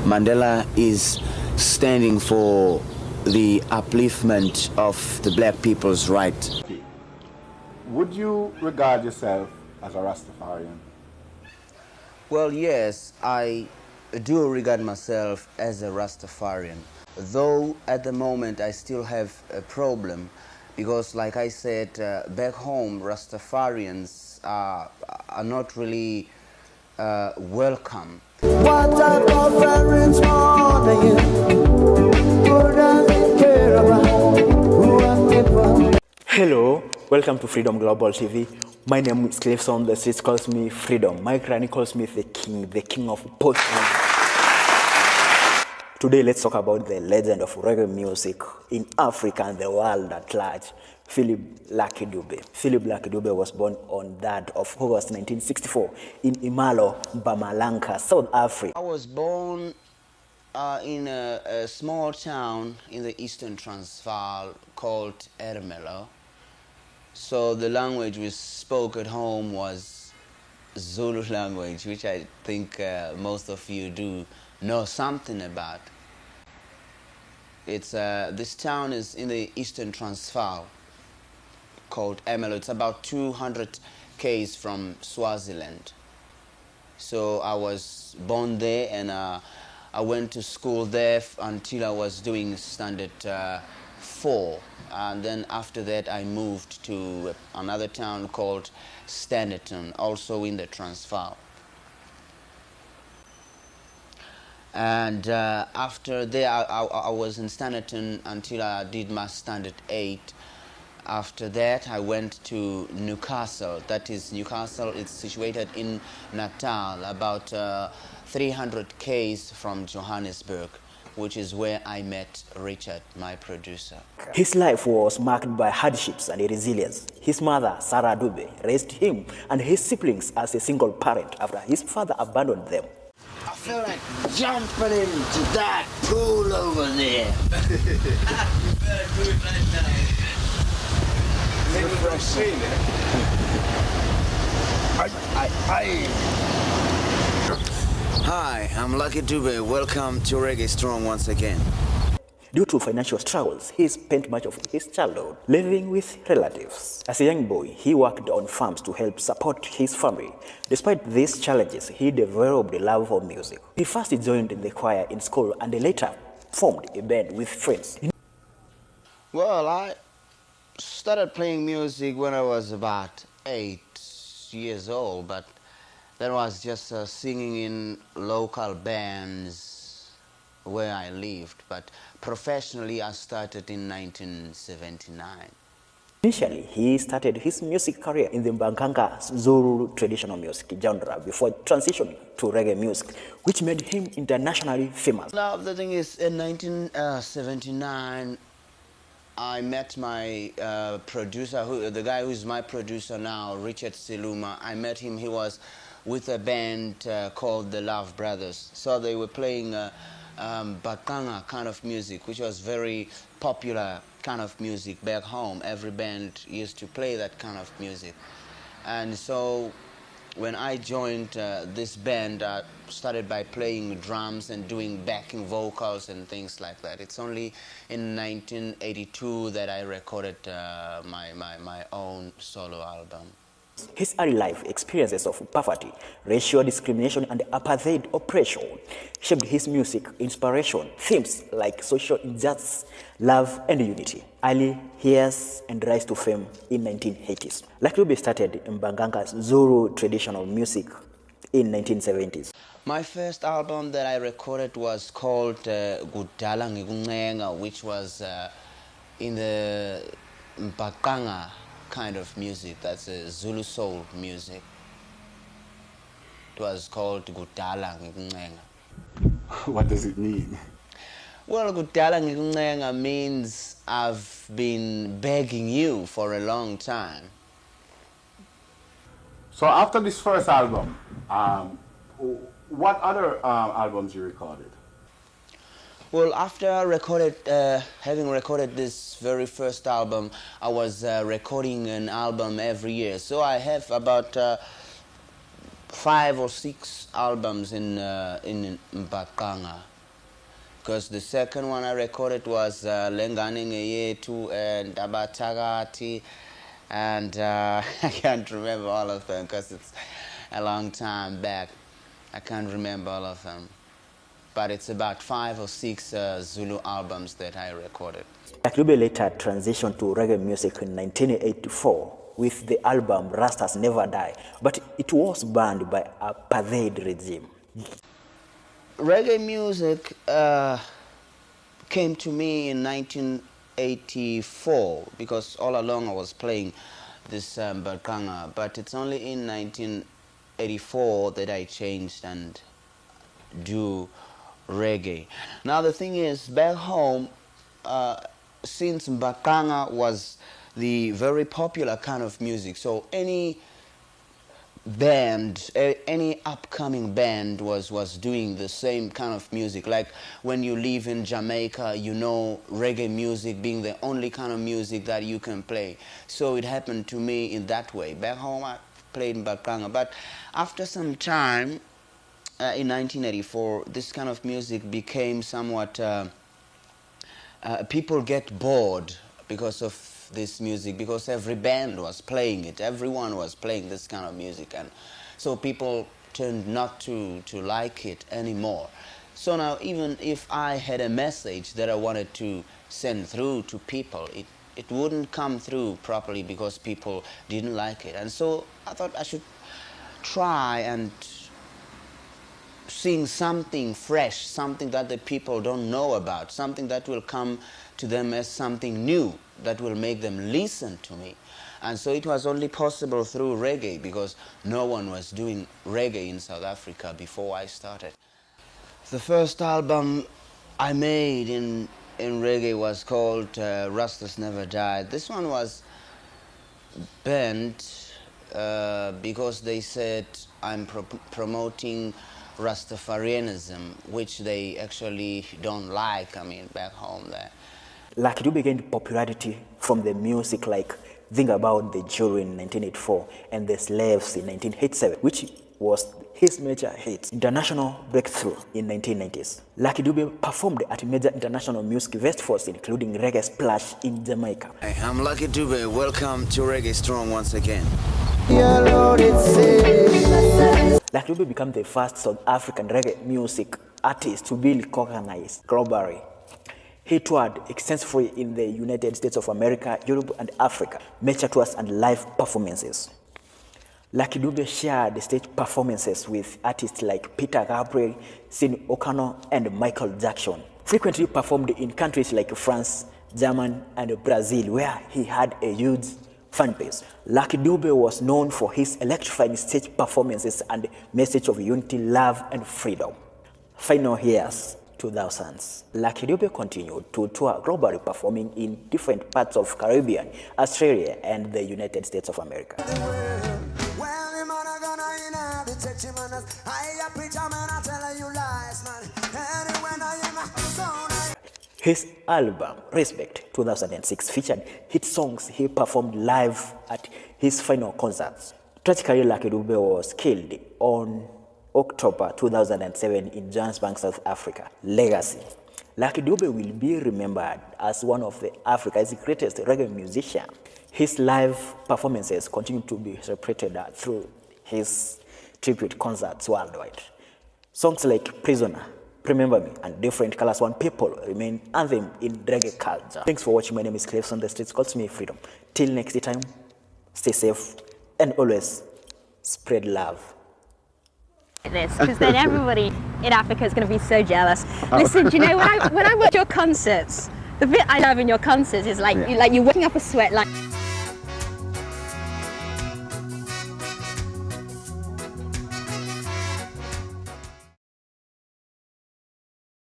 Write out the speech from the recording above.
Mandela is standing for the upliftment of the black people's right. Would you regard yourself as a Rastafarian? Well, yes, I do regard myself as a Rastafarian, though at the moment I still have a problem because, like I said, back home Rastafarians are not really welcome. What type of parents are you? Who doesn't care about who I'm from? Hello, welcome to Freedom Global TV. My name is Clifson. The streets calls me Freedom. My granny calls me the king of post. Today, let's talk about the legend of reggae music in Africa and the world at large, Philip Lucky Dube. Philip Lucky Dube was born on that of August 1964 in Imalo, Mpumalanga, South Africa. I was born in a small town in the Eastern Transvaal called Ermelo. So the language we spoke at home was Zulu language, which I think most of you do know something about. It's this town is in the Eastern Transvaal called Ermelo. It's about 200 km from Swaziland. So I was born there, and I went to school there until I was doing standard 4. And then after that I moved to another town called Standerton, also in the Transvaal. And after that I was in Standerton until I did my standard 8. After that I went to Newcastle. That is Newcastle, it's situated in Natal, about 300 km from Johannesburg, which is where I met Richard, my producer. His life was marked by hardships and resilience. His mother, Sarah Dube, raised him and his siblings as a single parent after his father abandoned them. I feel like jumping into that pool over there. You better do it right now. Hi, I'm Lucky Dube. Welcome to Reggae Strong once again. Due to financial struggles, he spent much of his childhood living with relatives. As a young boy, he worked on farms to help support his family. Despite these challenges, he developed a love for music. He first joined the choir in school and later formed a band with friends. Well, I started playing music when I was about 8 years old, but that was just singing in local bands where I lived. But professionally, I started in 1979. Initially, he started his music career in the Mbanganga Zulu traditional music genre before transitioning to reggae music, which made him internationally famous. Now, the thing is, in 1979, I met my producer, the guy who's my producer now, Richard Siluma. I met him. He was with a band called the Love Brothers. So they were playing Bakanga kind of music, which was very popular kind of music back home. Every band used to play that kind of music. And so when I joined this band, I started by playing drums and doing backing vocals and things like that. It's only in 1982 that I recorded my own solo album. His early life experiences of poverty, racial discrimination, and apartheid oppression shaped his music inspiration. Themes like social injustice, love, and unity. Early years and rise to fame in 1980s. Lucky Dube started in Mbanganga's Zulu traditional music in 1970s. My first album that I recorded was called Gudala Ngikuncenga, which was in the Mbaqanga kind of music. That's a Zulu soul music. It was called Gudala Ngikuncenga. What does it mean? Well, Gudala Ngikuncenga means I've been begging you for a long time. So after this first album, what other albums you recorded? Well, after I recorded, having recorded this very first album, I was recording an album every year. So I have about 5 or 6 albums in Mbaqanga, because the second one I recorded was Lengane Ngeyetu and Abatakati, and I can't remember all of them because it's a long time back. I can't remember all of them, but it's about 5 or 6 Zulu albums that I recorded. Lucky Dube later transitioned to reggae music in 1984 with the album Rastas Never Die, but it was banned by a apartheid regime. Reggae music came to me in 1984 because all along I was playing this Mbaqanga, but it's only in 1984 that I changed and do reggae. Now the thing is, back home, since Mbaqanga was the very popular kind of music, so any band, any upcoming band was doing the same kind of music. Like when you live in Jamaica, you know reggae music being the only kind of music that you can play. So it happened to me in that way. Back home I played Mbaqanga, but after some time, in 1984, this kind of music became somewhat, people get bored because of this music, because every band was playing it, everyone was playing this kind of music, and so people turned not to like it anymore. So now even if I had a message that I wanted to send through to people, it wouldn't come through properly because people didn't like it. And so I thought I should try and sing something fresh, something that the people don't know about, something that will come to them as something new, that will make them listen to me. And so it was only possible through reggae, because no one was doing reggae in South Africa before I started. The first album I made in reggae was called Rastas Never Die. This one was banned because they said I'm promoting Rastafarianism, which they actually don't like, I mean, back home there. Lucky Dube gained popularity from the music like Think About the Jury in 1984 and The Slaves in 1987, which was his major hit. International breakthrough in 1990s. Lucky Dube performed at major international music festivals, including Reggae Splash in Jamaica. Hey, I'm Lucky Dube. Welcome to Reggae Strong once again. Lucky Dube became the first South African reggae music artist to be recognized globally. He toured extensively in the United States of America, Europe, and Africa, major tours and live performances. Lucky Dube shared stage performances with artists like Peter Gabriel, Sin O'Connor, and Michael Jackson. Frequently performed in countries like France, Germany, and Brazil, where he had a huge fan base. Lucky Dube was known for his electrifying stage performances and message of unity, love, and freedom. Final years, 2000s. Lucky Dube continued to tour globally, performing in different parts of Caribbean, Australia, and the United States of America. His album, Respect, 2006, featured hit songs he performed live at his final concerts. Tragically, Lucky Dube was killed on October 2007 in Johannesburg, South Africa. Legacy. Lucky Dube will be remembered as one of Africa's greatest reggae musicians. His live performances continue to be celebrated through his tribute concerts worldwide. Songs like Prisoner, Remember Me, and Different Colors One People remain anthem in reggae culture. Thanks for watching. My name is Cliffs on the Streets Calls Me Freedom. Till next time, stay safe and always spread love. This, because then everybody in Africa is going to be so jealous. Listen, do you know when I watch your concerts, the bit I love in your concerts is like you're working up a sweat like.